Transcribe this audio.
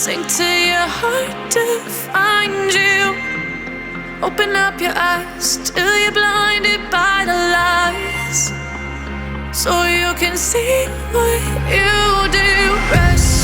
Sink to your heart to find you. Open up your eyes till you're blinded by the lies, so you can see what you do. Rest